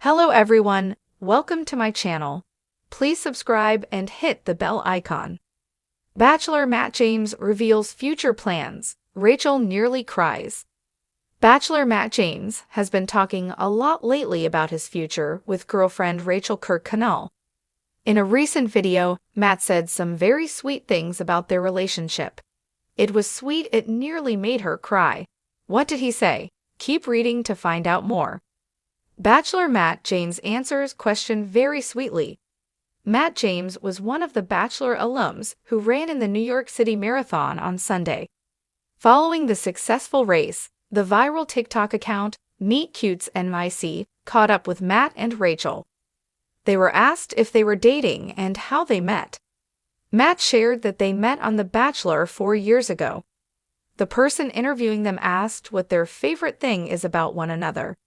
Hello everyone, welcome to my channel. Please subscribe and hit the bell icon. Bachelor Matt James reveals future plans. Rachael nearly cries. Bachelor Matt James has been talking a lot lately about his future with girlfriend Rachael Kirkconnell. In a recent video, Matt said some very sweet things about their relationship. It was sweet it nearly made her cry. What did he say? Keep reading to find out more. Bachelor Matt James answers question very sweetly. Matt James was one of the Bachelor alums who ran in the New York City Marathon on Sunday. Following the successful race, the viral TikTok account Meet Cutes NYC caught up with Matt and Rachael. They were asked if they were dating and how they met. Matt shared that they met on The Bachelor 4 years ago. The person interviewing them asked what their favorite thing is about one another.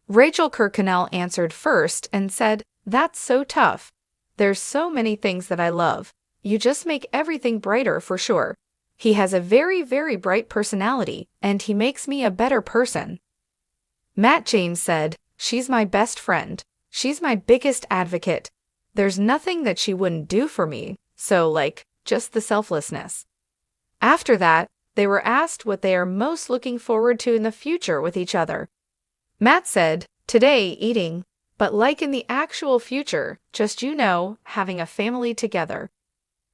Rachael Kirkconnell answered first and said, "That's so tough. There's so many things that I love. You just make everything brighter for sure. He has a very, very bright personality, and he makes me a better person." Matt James said, "She's my best friend. She's my biggest advocate. There's nothing that she wouldn't do for me, so just the selflessness." After that, they were asked what they are most looking forward to in the future with each other. Matt said, "Today, eating, but in the actual future, just having a family together."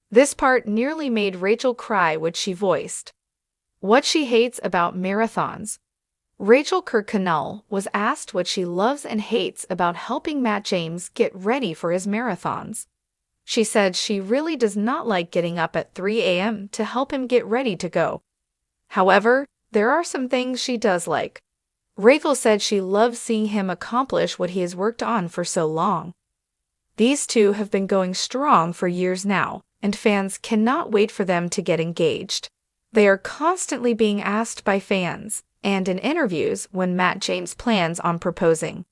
This part nearly made Rachael cry, which she voiced. What she hates about marathons. Rachael Kirkconnell was asked what she loves and hates about helping Matt James get ready for his marathons. She said she really does not like getting up at 3 a.m. to help him get ready to go. However, there are some things she does like. Rachael said she loves seeing him accomplish what he has worked on for so long. These two have been going strong for years now, and fans cannot wait for them to get engaged. They are constantly being asked by fans and in interviews when Matt James plans on proposing.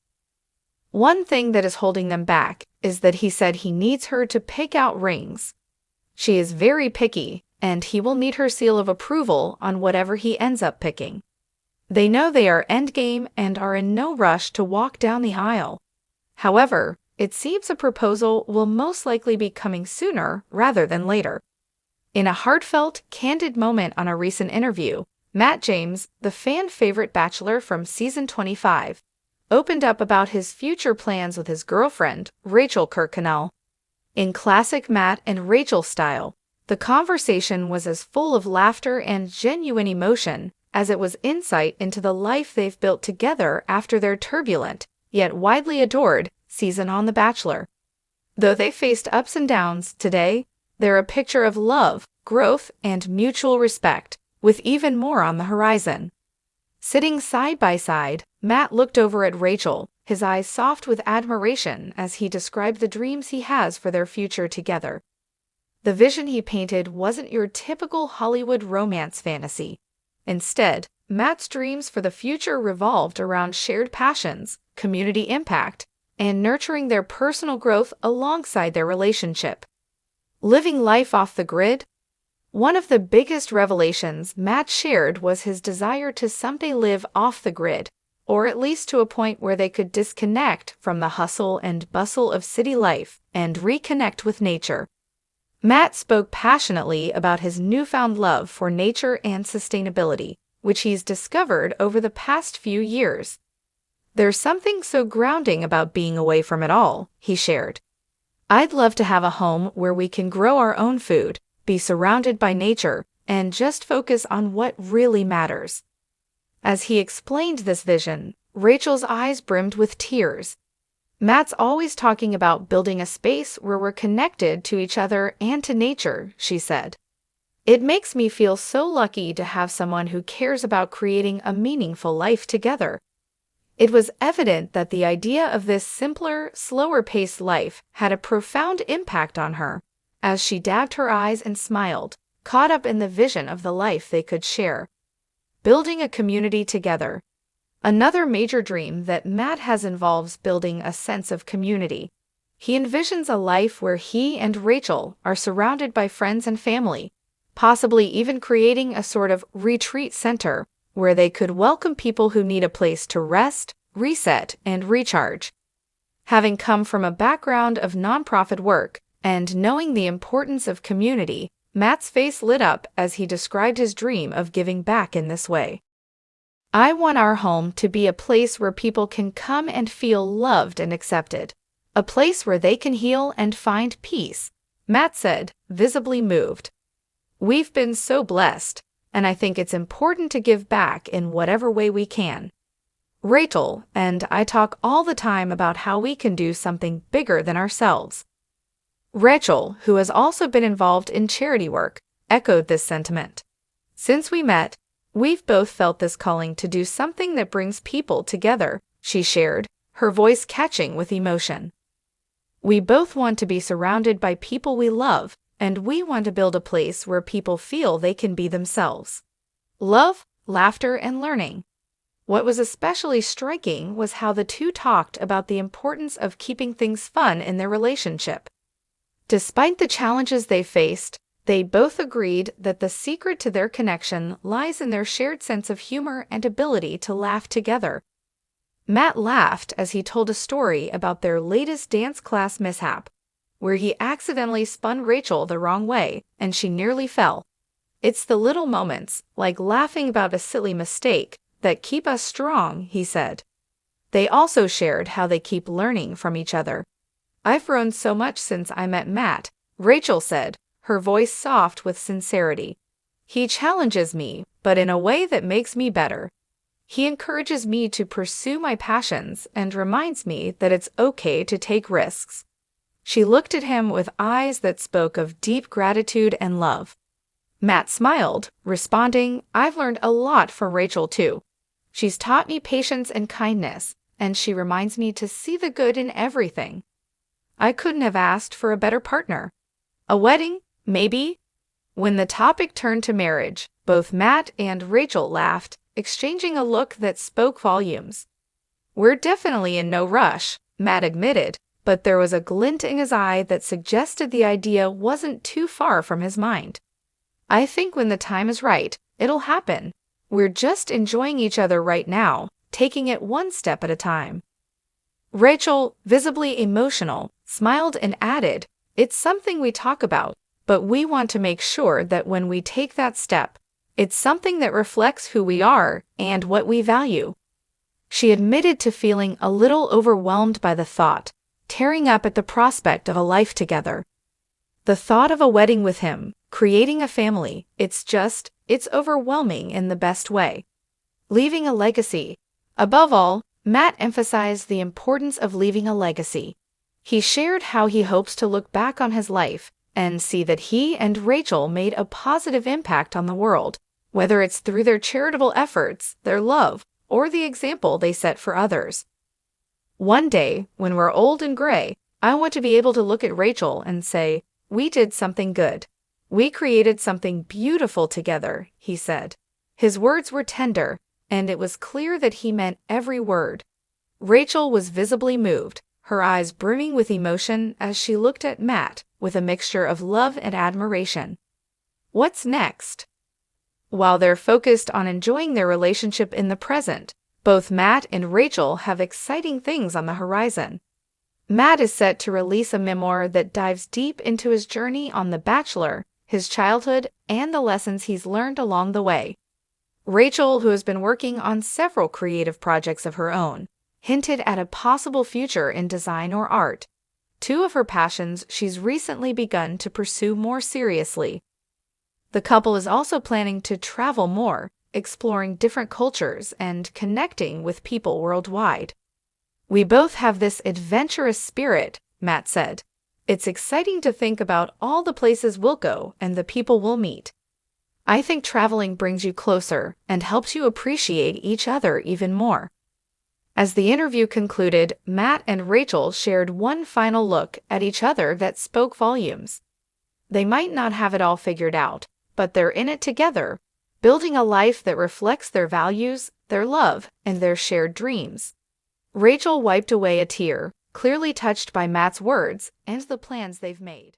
One thing that is holding them back is that he said he needs her to pick out rings. She is very picky, and he will need her seal of approval on whatever he ends up picking. They know they are endgame and are in no rush to walk down the aisle. However, it seems a proposal will most likely be coming sooner rather than later. In a heartfelt, candid moment on a recent interview, Matt James, the fan favorite Bachelor from season 25, opened up about his future plans with his girlfriend, Rachael Kirkconnell. In classic Matt and Rachael style, the conversation was as full of laughter and genuine emotion as it was insight into the life they've built together after their turbulent, yet widely adored, season on The Bachelor. Though they faced ups and downs, today, they're a picture of love, growth, and mutual respect, with even more on the horizon. Sitting side by side, Matt looked over at Rachael, his eyes soft with admiration as he described the dreams he has for their future together. The vision he painted wasn't your typical Hollywood romance fantasy. Instead, Matt's dreams for the future revolved around shared passions, community impact, and nurturing their personal growth alongside their relationship. Living life off the grid? One of the biggest revelations Matt shared was his desire to someday live off the grid, or at least to a point where they could disconnect from the hustle and bustle of city life and reconnect with nature. Matt spoke passionately about his newfound love for nature and sustainability, which he's discovered over the past few years. "There's something so grounding about being away from it all," he shared. "I'd love to have a home where we can grow our own food, be surrounded by nature, and just focus on what really matters." As he explained this vision, Rachael's eyes brimmed with tears. "Matt's always talking about building a space where we're connected to each other and to nature," she said. "It makes me feel so lucky to have someone who cares about creating a meaningful life together." It was evident that the idea of this simpler, slower-paced life had a profound impact on her, as she dabbed her eyes and smiled, caught up in the vision of the life they could share. Building a community together. Another major dream that Matt has involves building a sense of community. He envisions a life where he and Rachael are surrounded by friends and family, possibly even creating a sort of retreat center where they could welcome people who need a place to rest, reset, and recharge. Having come from a background of nonprofit work and knowing the importance of community, Matt's face lit up as he described his dream of giving back in this way. "I want our home to be a place where people can come and feel loved and accepted. A place where they can heal and find peace," Matt said, visibly moved. "We've been so blessed, and I think it's important to give back in whatever way we can. Rachael and I talk all the time about how we can do something bigger than ourselves." Rachael, who has also been involved in charity work, echoed this sentiment. "Since we met, we've both felt this calling to do something that brings people together," she shared, her voice catching with emotion. "We both want to be surrounded by people we love, and we want to build a place where people feel they can be themselves. Love, laughter, and learning." What was especially striking was how the two talked about the importance of keeping things fun in their relationship. Despite the challenges they faced, they both agreed that the secret to their connection lies in their shared sense of humor and ability to laugh together. Matt laughed as he told a story about their latest dance class mishap, where he accidentally spun Rachael the wrong way and she nearly fell. "It's the little moments, like laughing about a silly mistake, that keep us strong," he said. They also shared how they keep learning from each other. "I've grown so much since I met Matt," Rachael said, her voice soft with sincerity. "He challenges me, but in a way that makes me better. He encourages me to pursue my passions and reminds me that it's okay to take risks." She looked at him with eyes that spoke of deep gratitude and love. Matt smiled, responding, "I've learned a lot from Rachael too. She's taught me patience and kindness, and she reminds me to see the good in everything. I couldn't have asked for a better partner. A wedding, maybe?" When the topic turned to marriage, both Matt and Rachael laughed, exchanging a look that spoke volumes. "We're definitely in no rush," Matt admitted, but there was a glint in his eye that suggested the idea wasn't too far from his mind. "I think when the time is right, it'll happen. We're just enjoying each other right now, taking it one step at a time." Rachael, visibly emotional, smiled and added, "It's something we talk about, but we want to make sure that when we take that step, it's something that reflects who we are and what we value." She admitted to feeling a little overwhelmed by the thought, tearing up at the prospect of a life together. The thought of a wedding with him, creating a family, it's overwhelming in the best way. Leaving a legacy. Above all, Matt emphasized the importance of leaving a legacy. He shared how he hopes to look back on his life and see that he and Rachael made a positive impact on the world, whether it's through their charitable efforts, their love, or the example they set for others. "One day, when we're old and gray, I want to be able to look at Rachael and say, 'We did something good. We created something beautiful together,'" he said. His words were tender, and it was clear that he meant every word. Rachael was visibly moved, her eyes brimming with emotion as she looked at Matt with a mixture of love and admiration. What's next? While they're focused on enjoying their relationship in the present, both Matt and Rachael have exciting things on the horizon. Matt is set to release a memoir that dives deep into his journey on The Bachelor, his childhood, and the lessons he's learned along the way. Rachael, who has been working on several creative projects of her own, hinted at a possible future in design or art, two of her passions she's recently begun to pursue more seriously. The couple is also planning to travel more, exploring different cultures and connecting with people worldwide. "We both have this adventurous spirit," Matt said. "It's exciting to think about all the places we'll go and the people we'll meet. I think traveling brings you closer and helps you appreciate each other even more." As the interview concluded, Matt and Rachael shared one final look at each other that spoke volumes. They might not have it all figured out, but they're in it together, building a life that reflects their values, their love, and their shared dreams. Rachael wiped away a tear, clearly touched by Matt's words and the plans they've made.